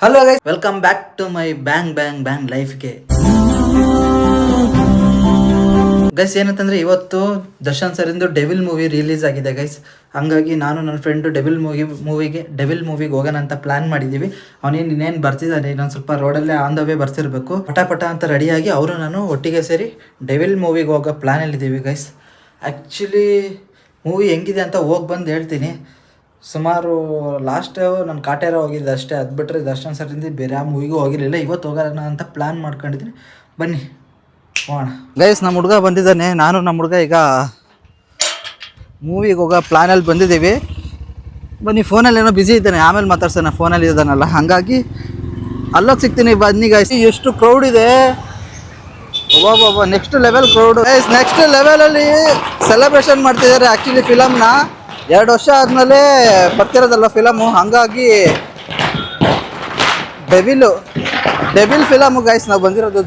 Hello guys, welcome back to my bang bang bang ಲೈಫ್ಗೆ. Guys ಏನಂತಂದ್ರೆ ಇವತ್ತು Darshan sir ಇಂದು ಡೆವಿಲ್ ಮೂವಿ ರಿಲೀಸ್ ಆಗಿದೆ ಗೈಸ್. ಹಂಗಾಗಿ ನಾನು ನನ್ನ ಫ್ರೆಂಡು ಡೆವಿಲ್ ಮೂವಿಗೆ ಹೋಗೋಣ ಅಂತ ಪ್ಲಾನ್ ಮಾಡಿದ್ದೀವಿ. ಇನ್ನೇನು ಬರ್ತಿದ್ದಾನೆ, ಇನ್ನೊಂದು ಸ್ವಲ್ಪ ರೋಡಲ್ಲೇ ಆನ್ ದ ವೇ ಬರ್ತಿರ್ಬೇಕು. ಪಟ ಅಂತ ರೆಡಿಯಾಗಿ ಅವರು ನಾನು ಒಟ್ಟಿಗೆ ಸೇರಿ ಡೆವಿಲ್ ಮೂವಿಗೆ ಹೋಗೋ ಪ್ಲ್ಯಾನಲ್ಲಿದ್ದೀವಿ ಗೈಸ್. ಆ್ಯಕ್ಚುಲಿ ಮೂವಿ ಹೆಂಗಿದೆ ಅಂತ ಹೋಗಿ ಬಂದು ಹೇಳ್ತೀನಿ. ಸುಮಾರು ಲಾಸ್ಟ್ ನಾನು ಕಾಟೇರ ಹೋಗಿದ್ದೆ ಅಷ್ಟೇ, ಅದು ಬಿಟ್ಟರೆ ದರ್ಶನ್ ಸರಿಂದ ಬೇರೆ ಯಾವ ಮೂವಿಗೂ ಹೋಗಿರಲಿಲ್ಲ. ಇವತ್ತು ಹೋಗೋಣ ಅಂತ ಪ್ಲ್ಯಾನ್ ಮಾಡ್ಕೊಂಡಿದ್ದೀನಿ. ಬನ್ನಿ ಹೋಗೋಣ ಗೈಸ್. ನಮ್ಮ ಹುಡುಗ ಬಂದಿದ್ದಾನೆ, ನಾನು ನಮ್ಮ ಹುಡುಗ ಈಗ ಮೂವಿಗೆ ಹೋಗೋ ಪ್ಲ್ಯಾನಲ್ಲಿ ಬಂದಿದ್ದೀವಿ. ಬನ್ನಿ, ಫೋನಲ್ಲಿ ಏನೋ ಬ್ಯುಸಿ ಇದ್ದಾನೆ, ಆಮೇಲೆ ಮಾತಾಡ್ಸೋಣ. ಫೋನಲ್ಲಿ ಇದ್ದಾನಲ್ಲ, ಹಾಗಾಗಿ ಅಲ್ಲೋಗಿ ಸಿಗ್ತೀನಿ. ಬನ್ನಿ ಗೈಸ್. ಎಷ್ಟು ಕ್ರೌಡ್ ಇದೆ, ಒಬ್ಬೊಬ್ಬ next level crowd guys. Next ಲೆವೆಲಲ್ಲಿ ಸೆಲೆಬ್ರೇಷನ್ ಮಾಡ್ತಿದ್ದಾರೆ ಆ್ಯಕ್ಚುಲಿ ಫಿಲಮ್ನ. 2 ವರ್ಷ ಆದಮೇಲೆ ಬರ್ತಿರೋದಲ್ಲ ಫಿಲಮು, ಹಾಗಾಗಿ ಡೆವಿಲ್ ಫಿಲಮು ಗೈಸ್ ನಾವು ಬಂದಿರೋದು.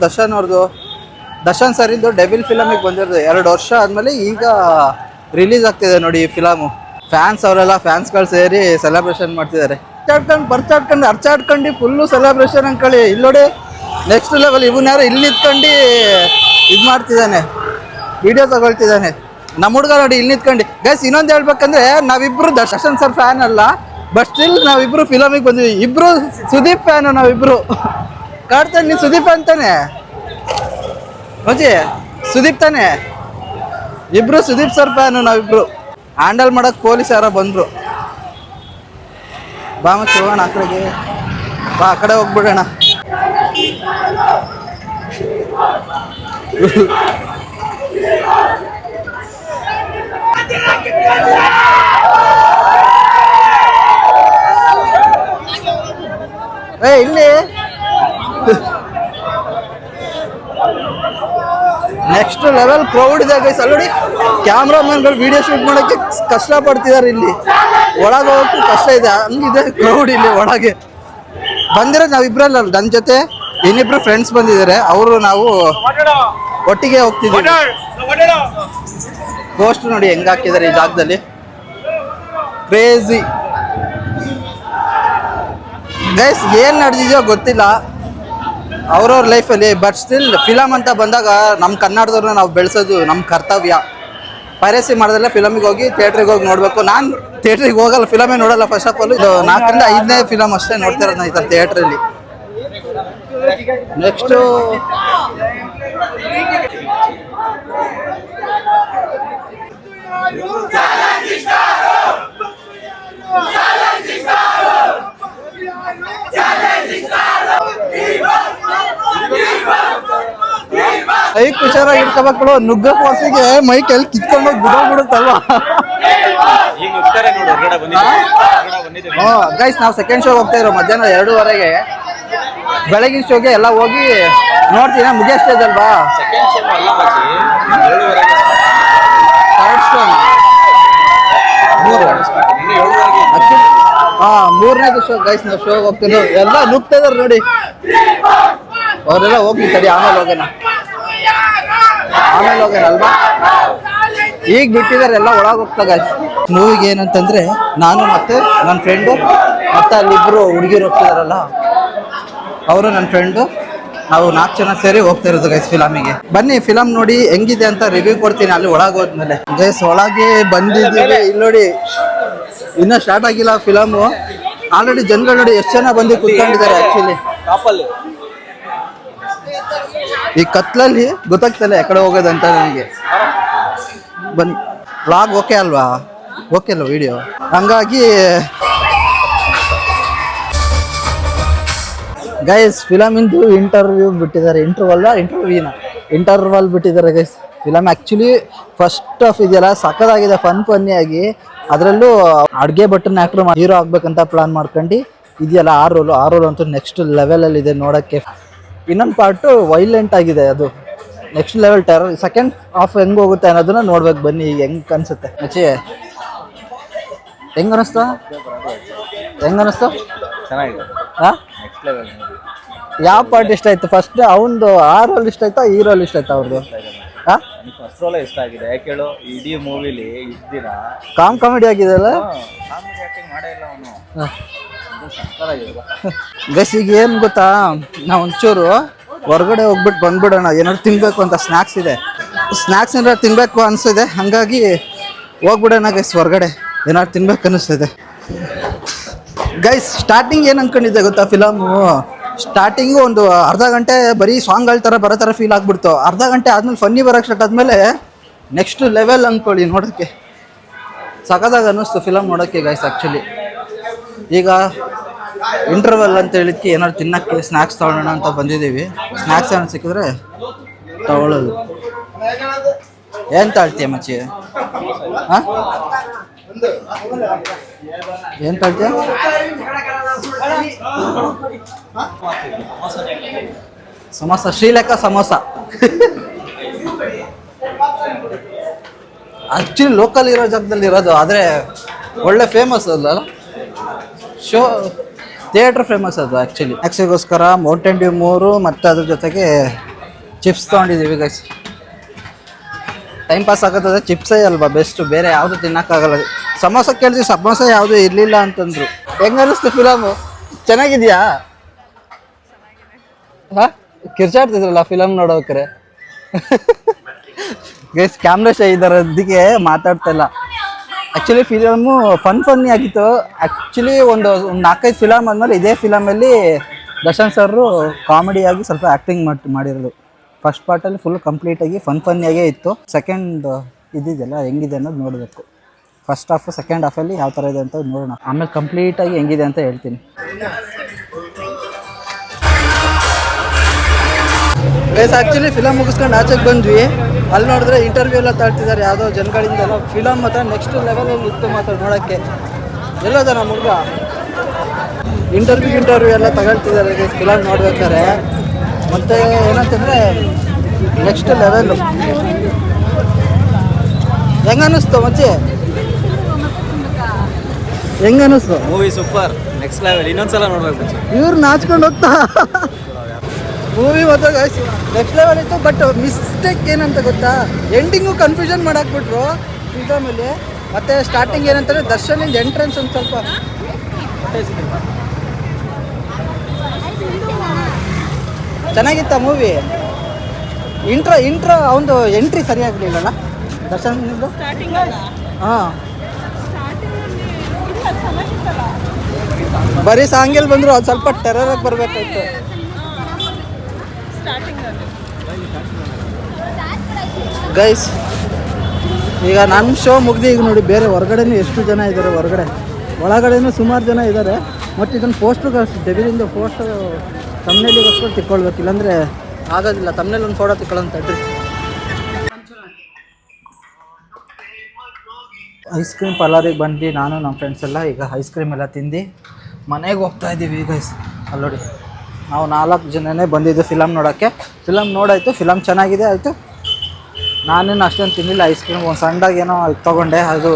ದರ್ಶನ್ ಸರಿಂದು ಡೆವಿಲ್ ಫಿಲಮಿಗೆ ಬಂದಿರೋದು 2 ವರ್ಷ ಆದಮೇಲೆ ಈಗ ರಿಲೀಸ್ ಆಗ್ತಿದೆ ನೋಡಿ ಈ ಫಿಲಮು. ಫ್ಯಾನ್ಸ್ಗಳು ಸೇರಿ ಸೆಲೆಬ್ರೇಷನ್ ಮಾಡ್ತಿದ್ದಾರೆ. ಅರ್ಚಾಡ್ಕೊಂಡು ಫುಲ್ಲು ಸೆಲೆಬ್ರೇಷನ್ ಅಂದ್ಕೊಳ್ಳಿ. ಇಲ್ಲಿ ನೋಡಿ ನೆಕ್ಸ್ಟ್ ಲೆವೆಲ್. ಇವನ್ಯಾರು ಇಲ್ಲಿ ನಿಂತ್ಕೊಂಡು ಇದು ಮಾಡ್ತಿದ್ದಾನೆ, ವಿಡಿಯೋ ತಗೊಳ್ತಿದ್ದಾನೆ. ನಮ್ಮ ಹುಡುಗ ನೋಡಿ ಇಲ್ಲಿ ನಿಂತ್ಕೊಂಡು. ಗೈಸ್ ಇನ್ನೊಂದು ಹೇಳ್ಬೇಕಂದ್ರೆ, ನಾವಿಬ್ರು ದರ್ಶನ್ ಸರ್ ಫ್ಯಾನ್ ಅಲ್ಲ, ಬಟ್ ಸ್ಟಿಲ್ ನಾವಿಬ್ರು ಫಿಲಮಿಗೆ ಬಂದಿವಿ. ಇಬ್ರು ಸುದೀಪ್ ಫ್ಯಾನು ನಾವಿಬ್ರು. ಕಾಡ್ತಾನೆ, ನೀನು ಸುದೀಪ್ ಅಂತಾನೆ ಅಜ್ಜಿ, ಸುದೀಪ್ ತಾನೆ. ಇಬ್ರು ಸುದೀಪ್ ಸರ್ ಫ್ಯಾನು ನಾವಿಬ್ರು. ಹ್ಯಾಂಡಲ್ ಮಾಡೋಕೆ ಪೊಲೀಸ್ ಯಾರೋ ಬಂದರು. ಬಾ ಮತ್ತೆ ಹೋಗೋಣ ಆ ಕಡೆಗೆ, ಬಾ ಆ ಕಡೆ ಹೋಗ್ಬಿಡೋಣ. ಇಲ್ಲಿ ನೆಕ್ಸ್ಟ್ ಲೆವೆಲ್ ಕ್ರೌಡ್ ಇದೆ ಗೈಸ್. ಅಲ್ಲಿ ಕ್ಯಾಮ್ರಾಮನ್ಗಳು ವಿಡಿಯೋ ಶೂಟ್ ಮಾಡೋಕ್ಕೆ ಕಷ್ಟಪಡ್ತಿದ್ದಾರೆ. ಇಲ್ಲಿ ಒಳಗೆ ಹೋಗಕ್ಕೂ ಕಷ್ಟ ಇದೆ, ಹಂಗಿದೆ ಕ್ರೌಡ್ ಇಲ್ಲಿ ಒಳಗೆ. ಬಂದಿರೋದು ನಾವಿಬ್ರಲ್ಲ, ನನ್ನ ಜೊತೆ ಇನ್ನಿಬ್ರು ಫ್ರೆಂಡ್ಸ್ ಬಂದಿದ್ದಾರೆ. ಅವರು ನಾವು ಒಟ್ಟಿಗೆ ಹೋಗ್ತಿದ್ದೀವಿ. ಪೋಸ್ಟ್ ನೋಡಿ ಹೆಂಗೆ ಹಾಕಿದ್ದಾರೆ ಈ ಜಾಗದಲ್ಲಿ, ಕ್ರೇಜಿ ಗೈಸ್. ಏನು ನಡೆದಿದೆಯೋ ಗೊತ್ತಿಲ್ಲ ಅವ್ರವ್ರ ಲೈಫಲ್ಲಿ, ಬಟ್ ಸ್ಟಿಲ್ ಫಿಲಮ್ ಅಂತ ಬಂದಾಗ ನಮ್ಮ ಕನ್ನಡದವ್ರನ್ನ ನಾವು ಬೆಳೆಸೋದು ನಮ್ಮ ಕರ್ತವ್ಯ. ಪೈರಸಿ ಮಾಡೋದಲ್ಲ, ಫಿಲಮಿಗೆ ಹೋಗಿ ಥಿಯೇಟ್ರಿಗೆ ಹೋಗಿ ನೋಡಬೇಕು. ನಾನು ಥಿಯೇಟ್ರಿಗೆ ಹೋಗಲ್ಲ, ಫಿಲಮೇ ನೋಡಲ್ಲ ಫಸ್ಟ್ ಆಫ್ ಆಲ್. ಇದು 4ರಿಂದ 5ನೇ ಫಿಲಮ್ ಅಷ್ಟೇ ನೋಡ್ತಿರೋದು ನಾನು ಈ ಥರ ಥಿಯೇಟ್ರಲ್ಲಿ. ನೆಕ್ಸ್ಟು ಮೈಕ್ ಹುಷಾರಾಗಿ ಇಟ್ಕೋಬೇಕು. ನುಗ್ಗ ಫೋರ್ಸಿಗೆ ಮೈಕ್ ಎಲ್ಲಿ ಕಿತ್ಕೊಂಡೋಗಿ ಬಿಡೋಗ್ಬಿಡುತ್ತಲ್ವಾ. ಗೈಸ್ ನಾವು ಸೆಕೆಂಡ್ ಶೋಗೆ ಹೋಗ್ತಾ ಇರೋ ಮಧ್ಯಾಹ್ನ 2:30ಗೆ. ಬೆಳಗಿನ ಶೋಗೆ ಎಲ್ಲ ಹೋಗಿ ನೋಡ್ತೀನಿ, ಮುಗಿಯಷ್ಟೇ ಅಲ್ವಾ. ಮೂರನೇದು ಶೋ ಗೈಸ್. ನಾವು ಶೋಗೆ ಹೋಗ್ತೀವಿ, ಎಲ್ಲ ನುಗ್ತಾ ಇದಾರೆ ನೋಡಿ. ಅವರೆಲ್ಲ ಹೋಗ್ಲಿ ತಡಿ, ಆಮೇಲೆ ಹೋಗೋಣ ಅಲ್ವಾ. ಈಗ ಬಿಟ್ಟಿದ್ದಾರೆ, ಎಲ್ಲ ಒಳಗೆ ಹೋಗ್ತಾ ಗೈಸ್. ಮೂವಿಗೆ ಏನಂತಂದ್ರೆ ನಾನು ಮತ್ತೆ ನನ್ನ ಫ್ರೆಂಡು ಮತ್ತೆ ಅಲ್ಲಿಬ್ರು ಹುಡುಗಿರು ಹೋಗ್ತಿದಾರಲ್ಲ, ಅವರು ನನ್ನ ಫ್ರೆಂಡು, ನಾವು 4 ಜನ ಸೇರಿ ಹೋಗ್ತಾ ಇರೋದು ಗೈಸ್ ಫಿಲಮಿಗೆ. ಬನ್ನಿ ಫಿಲಮ್ ನೋಡಿ ಹೆಂಗಿದೆ ಅಂತ ರಿವ್ಯೂ ಕೊಡ್ತೀನಿ ಅಲ್ಲಿ ಒಳಗೆ ಹೋದ್ಮೇಲೆ. ಗೈಸ್ ಒಳಗೆ ಬಂದಿದ್ದೀವಿ. ಇಲ್ಲಿ ನೋಡಿ ಇನ್ನೂ ಸ್ಟಾರ್ಟ್ ಆಗಿಲ್ಲ ಫಿಲಮು. ಆಲ್ರೆಡಿ ಜನಗಳು ನೋಡಿ ಎಷ್ಟು ಜನ ಬಂದು ಕೂತ್ಕೊಂಡಿದ್ದಾರೆ. ಆ್ಯಕ್ಚುಲಿ ಈ ಕತ್ಲಲ್ಲಿ ಗೊತ್ತಾಗ್ತಲ್ಲ ಎಕಡೆ ಹೋಗೋದಂತ ನನಗೆ. ಬನ್ನಿ, ವ್ಲಾಗ್ ಓಕೆ ಅಲ್ವಾ? ಓಕೆ ಅಲ್ವಾ ವಿಡಿಯೋ? ಹಂಗಾಗಿ ಗೈಸ್ ಫಿಲಮಿಂದು ಇಂಟರ್ವಲ್ ಬಿಟ್ಟಿದ್ದಾರೆ guys. Film actually first of ಇದೆಯಲ್ಲ ಸಕ್ಕದಾಗಿದೆ, ಫನ್ನಿಯಾಗಿ. ಅದರಲ್ಲೂ ಅಡುಗೆ ಬಟನ್ ಆ್ಯಕ್ಟ್ರು ಹೀರೋ ಆಗ್ಬೇಕಂತ ಪ್ಲಾನ್ ಮಾಡ್ಕೊಂಡು ಇದೆಯಲ್ಲ. ಆ ರೋಲ್ ಅಂತೂ ನೆಕ್ಸ್ಟ್ ಲೆವೆಲಲ್ಲಿ ಇದೆ ನೋಡೋಕ್ಕೆ. ಇನ್ನೊಂದು ಪಾರ್ಟು ವೈಲೆಂಟ್ ಆಗಿದೆ, ಅದು next level terror. Second half ಹೆಂಗೆ ಹೋಗುತ್ತೆ ಅನ್ನೋದನ್ನ ನೋಡ್ಬೇಕು. ಬನ್ನಿ ಈಗ ಹೆಂಗೆ ಅನಿಸುತ್ತೆ ಮಚ್ಚಿ, ಹೆಂಗೆ ಅನ್ನಿಸ್ತು? ಚೆನ್ನಾಗಿದೆ. ಹಾಂ, ಯಾವ ಪಾರ್ಟ್ ಇಷ್ಟ ಆಯ್ತು ಫಸ್ಟ್? ಅವನದು ಆ ರೋಲ್ ಇಷ್ಟ ಆಯ್ತಾ, ಈ ರೋಲ್ ಇಷ್ಟ ಆಯ್ತಾ ಅವ್ರದ್ದು? ಹಾಂ, ಫಸ್ಟ್ ರೋಲ್ ಇಷ್ಟ ಆಗಿದೆ. ಯಾಕೆ ಹೇಳು, ಇಡೀ ಮೂವಿಲಿ ಇಷ್ಟ ದಿನ ಕಾಮಿಡಿ ಆಗಿದೆ ಅಲ್ಲ. ಕಾಮಿಡಿ ಆಕ್ಟಿಂಗ್ ಮಾಡೇ ಇಲ್ಲ ಅವನು. ಗೈಸ್ ಈಗ ಏನು ಗೊತ್ತಾ, ನಾವು ಒಂಚೂರು ಹೊರಗಡೆ ಹೋಗ್ಬಿಟ್ಟು ಬಂದ್ಬಿಡೋಣ, ಏನಾದ್ರು ತಿನ್ಬೇಕು ಅಂತ ಸ್ನ್ಯಾಕ್ಸ್ ಇದೆ, ಸ್ನ್ಯಾಕ್ಸ್ ಏನಾದ್ರು ತಿನ್ಬೇಕು ಅನಿಸ್ತಿದೆ, ಹಾಗಾಗಿ ಹೋಗ್ಬಿಡೋಣ ಗೈಸ್ ಹೊರಗಡೆ, ಏನಾದ್ರು ತಿನ್ಬೇಕು ಅನ್ನಿಸ್ತಿದೆ. ಗೈಸ್ ಸ್ಟಾರ್ಟಿಂಗ್ ಏನು ಅನ್ಕೊಂಡಿದ್ದೆ ಗೊತ್ತಾ, ಫಿಲಮು ಸ್ಟಾರ್ಟಿಂಗು ಒಂದು ಅರ್ಧ ಗಂಟೆ ಬರೀ ಸಾಂಗ್ಗಳ ಥರ ಬರೋ ಥರ ಫೀಲ್ ಆಗ್ಬಿಡ್ತು. ಅರ್ಧ ಗಂಟೆ ಆದ್ಮೇಲೆ ಫನ್ನಿ ಬರೋಕ್ಕೆ ಸ್ಟಾರ್ಟ್ ಆದಮೇಲೆ ನೆಕ್ಸ್ಟ್ ಲೆವೆಲ್ ಅಂದ್ಕೊಳ್ಳಿ, ನೋಡೋಕ್ಕೆ ಸಖತ್ತಾಗಿ ಅನ್ನಿಸ್ತು ಫಿಲಮ್ ನೋಡೋಕ್ಕೆ ಗೈಸ್. ಆ್ಯಕ್ಚುಲಿ ಈಗ ಇಂಟರ್ವಲ್ ಅಂತ ಹೇಳಿದ್ಕೆ ಏನಾದ್ರು ತಿನ್ನೋಕ್ಕೆ ಸ್ನ್ಯಾಕ್ಸ್ ತೊಗೊಳ್ಳೋಣ ಅಂತ ಬಂದಿದ್ದೀವಿ. ಸ್ನ್ಯಾಕ್ಸ್ ಏನಾದ್ರು ಸಿಕ್ಕಿದ್ರೆ ತಗೊಳ್ಳೋದು. ಏನು ತಾಳ್ತೀಯ ಮಚ್ಚಿ? ಹಾಂ, ಏನು ತಾಳ್ತೀಯ? ಸಮೋಸ, ಶ್ರೀಲೇಖ ಸಮೋಸ. ಆ್ಯಕ್ಚುಲಿ ಲೋಕಲ್ ಇರೋ ಜಾಗದಲ್ಲಿ ಇರೋದು, ಆದರೆ ಒಳ್ಳೆ ಫೇಮಸ್ ಅಲ್ಲ, ಶೋ ಥಿಯೇಟ್ರ್ ಫೇಮಸ್ ಅದು ಆ್ಯಕ್ಚುಲಿ. ಸ್ನ್ಯಾಕ್ಸಿಗೋಸ್ಕರ ಮೌಂಟೇನ್ ಡ್ಯೂ 3 ಮತ್ತು ಅದ್ರ ಜೊತೆಗೆ ಚಿಪ್ಸ್ ತೊಗೊಂಡಿದ್ದೀವಿ ಗೈಸ್. ಟೈಮ್ ಪಾಸ್ ಆಗುತ್ತದೆ, ಚಿಪ್ಸೇ ಅಲ್ವಾ ಬೆಸ್ಟು, ಬೇರೆ ಯಾವುದು ತಿನ್ನೋಕ್ಕಾಗಲ್ಲ. ಸಮೋಸ ಕೇಳಿದ್ವಿ, ಸಮೋಸ ಯಾವುದೂ ಇರಲಿಲ್ಲ ಅಂತಂದರು. ಹೆಂಗೆ ಅನ್ನಿಸ್ತು ಫಿಲಮು? ಚೆನ್ನಾಗಿದೆಯಾ? ಹಾಂ, ಕಿರ್ಚಾಡ್ತಿದ್ರಲ್ಲ ಫಿಲಮ್ ನೋಡೋಕ್ರೆ. ಗೈಸ್ ಕ್ಯಾಮ್ರಾ ಶೈ ಇದ್ದಾರೆ, ಅದಕ್ಕೆ ಮಾತಾಡ್ತಾ ಇಲ್ಲ. ಆ್ಯಕ್ಚುಲಿ ಫಿಲಮು ಫನ್ನಿ ಆಗಿತ್ತು. ಆ್ಯಕ್ಚುಲಿ ಒಂದು 4-5 ಫಿಲಮ್ ಆದಮೇಲೆ ಇದೇ ಫಿಲಮಲ್ಲಿ ದರ್ಶನ್ ಸರ್ರು ಕಾಮಿಡಿಯಾಗಿ ಸ್ವಲ್ಪ ಆ್ಯಕ್ಟಿಂಗ್ ಮಾಡಿರೋದು. ಫಸ್ಟ್ ಪಾರ್ಟಲ್ಲಿ ಫುಲ್ ಕಂಪ್ಲೀಟಾಗಿ ಫನ್ನಿಯಾಗೇ ಇತ್ತು. ಸೆಕೆಂಡ್ ಇದ್ದಿದ್ದೆಲ್ಲ ಹೆಂಗಿದೆ ಅನ್ನೋದು ನೋಡಬೇಕು. ಫಸ್ಟ್ ಹಾಫು ಸೆಕೆಂಡ್ ಹಾಫಲ್ಲಿ ಯಾವ ಥರ ಇದೆ ಅಂತ ನೋಡೋಣ, ಆಮೇಲೆ ಕಂಪ್ಲೀಟಾಗಿ ಹೆಂಗಿದೆ ಅಂತ ಹೇಳ್ತೀನಿ. ಗೈಸ್ ಆ್ಯಕ್ಚುಲಿ ಫಿಲಮ್ ಮುಗಿಸ್ಕೊಂಡು ಆಚೆಗೆ ಬಂದ್ವಿ. ಅಲ್ಲಿ ನೋಡಿದ್ರೆ ಇಂಟರ್ವ್ಯೂ ಎಲ್ಲ ತಾಳ್ತಿದ್ದಾರೆ ಯಾವುದೋ ಜನಗಳಿಂದೆಲ್ಲ. ಫಿಲಮ್ ಮಾತ್ರ ನೆಕ್ಸ್ಟ್ ಲೆವೆಲಲ್ಲಿ ಇತ್ತು ಮಾತ್ರ ನೋಡೋಕ್ಕೆ. ಎಲ್ಲೋದ ನಮ್ಮ ಹುಡುಗ ಇಂಟರ್ವ್ಯೂ ಎಲ್ಲ ತಗೊಳ್ತಿದ್ದಾರೆ ಗೈಸ್ ಫಿಲಮ್ ನೋಡ್ಬೇಕಾರೆ. ಮತ್ತು ಏನಂತಂದರೆ ನೆಕ್ಸ್ಟ್ ಲೆವೆಲ್ಲು. ಹೆಂಗೆ ಅನ್ನಿಸ್ತು ಮಚ್ಚಿ? ಹೆಂಗೆ ಅನ್ನಿಸ್ತು ಮೂವಿ? Super, next level. ಇನ್ನೊಂದ್ಸಲ ನೋಡ್ಬೇಕು. ಇವ್ರು ನಾಚ್ಕೊಂಡು ಹೋಗ್ತಾ ಮೂವಿ ಮಾತ್ರ ಗೈಸ್ ನೆಕ್ಸ್ಟ್ ಲೆವೆಲ್ ಇತ್ತು. ಬಟ್ ಮಿಸ್ಟೇಕ್ ಏನಂತ ಗೊತ್ತಾ, ಎಂಡಿಂಗು ಕನ್ಫ್ಯೂಷನ್ ಮಾಡಾಕ್ಬಿಟ್ರು ಫಿಲ್ಮಲ್ಲಿ. ಮತ್ತು ಸ್ಟಾರ್ಟಿಂಗ್ ಏನಂತಾರೆ ದರ್ಶನಿಂದ ಎಂಟ್ರೆನ್ಸ್ ಒಂದು ಸ್ವಲ್ಪ ಚೆನ್ನಾಗಿತ್ತ ಮೂವಿ. ಇಂಟ್ರೋ ಅವನು ಎಂಟ್ರಿ ಸರಿಯಾಗಲಿಲ್ಲಲ್ಲ ದರ್ಶನ್ನಿಂದ. ಹಾಂ, ಬರೀ ಸಾಂಗಲ್ಲಿ ಬಂದರು, ಅದು ಸ್ವಲ್ಪ ಟೆರರಾಗಿ ಬರಬೇಕಾಯ್ತು. ಗೈಸ್ ಈಗ ನನ್ನ ಶೋ ಮುಗ್ದು ಈಗ ನೋಡಿ ಬೇರೆ ಹೊರಗಡೆನೂ ಎಷ್ಟು ಜನ ಇದ್ದಾರೆ, ಒಳಗಡೆನೂ ಸುಮಾರು ಜನ ಇದ್ದಾರೆ. ಮತ್ತು ಇದನ್ನು ಪೋಸ್ಟ್ಗೆ ಡೆಬಿಲಿಂದ ಪೋಸ್ಟರ್ ತಮ್ಮನೇಲಿಗೋಸ್ಕರ ತಿಕ್ಕೊಳ್ಬೇಕು, ಇಲ್ಲಾಂದರೆ ಆಗೋದಿಲ್ಲ. ತಮ್ಮನೇಲಿ ಒಂದು ಫೋಟೋ ತಿಕ್ಕೊಳ್ಳೋಂತ ತಡ್ರಿ. ಐಸ್ ಕ್ರೀಮ್ ಪಾರ್ಲರಿಗೆ ಬಂದು ನಾನು ನಮ್ಮ ಫ್ರೆಂಡ್ಸ್ ಎಲ್ಲ ಈಗ ಐಸ್ ಕ್ರೀಮ್ ಎಲ್ಲ ತಿಂದು ಮನೆಗೆ ಹೋಗ್ತಾ ಇದ್ದೀವಿ ಗೈಸ್. ಅಲ್ಲಿ ನೋಡಿ ನಾವು 4 ಜನನೇ ಬಂದಿದ್ದು ಫಿಲಮ್ ನೋಡೋಕ್ಕೆ. ಫಿಲಮ್ ನೋಡಾಯಿತು, ಫಿಲಮ್ ಚೆನ್ನಾಗಿದೆ ಆಯಿತು. ನಾನೇನು ಅಷ್ಟೊಂದು ತಿನ್ನಿಲ್ಲ ಐಸ್ ಕ್ರೀಮ್, ಒಂದು ಸಣ್ಣದಾಗಿ ಏನೋ ತೊಗೊಂಡೆ, ಅದು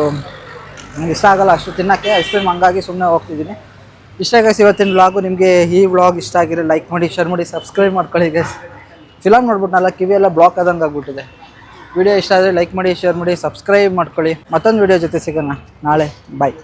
ನನಗೆ ಇಷ್ಟ ಆಗಲ್ಲ ಅಷ್ಟು ತಿನ್ನೋಕ್ಕೆ ಐಸ್ ಕ್ರೀಮ್, ಹಂಗಾಗಿ ಸುಮ್ಮನೆ ಹೋಗ್ತಿದ್ದೀನಿ. ಇಷ್ಟ ಗೈಸ್ ಇವತ್ತಿನ ವ್ಲಾಗು. ನಿಮಗೆ ಈ ವ್ಲಾಗ್ ಇಷ್ಟ ಆಗಿರೋ ಲೈಕ್ ಮಾಡಿ, ಶೇರ್ ಮಾಡಿ, ಸಬ್ಸ್ಕ್ರೈಬ್ ಮಾಡ್ಕೊಳ್ಳಿ ಗೈಸ್. ಫಿಲಮ್ ನೋಡ್ಬಿಟ್ನಲ್ಲ ಕಿವಿಯೆಲ್ಲ ಬ್ಲಾಕ್ ಆದಂಗೆ ಆಗ್ಬಿಟ್ಟಿದೆ. ವಿಡಿಯೋ ಇಷ್ಟ ಆದರೆ ಲೈಕ್ ಮಾಡಿ, ಶೇರ್ ಮಾಡಿ, ಸಬ್ಸ್ಕ್ರೈಬ್ ಮಾಡ್ಕೊಳ್ಳಿ. ಮತ್ತೊಂದು ವಿಡಿಯೋ ಜೊತೆ ಸಿಗೋಣ ನಾಳೆ. ಬಾಯ್.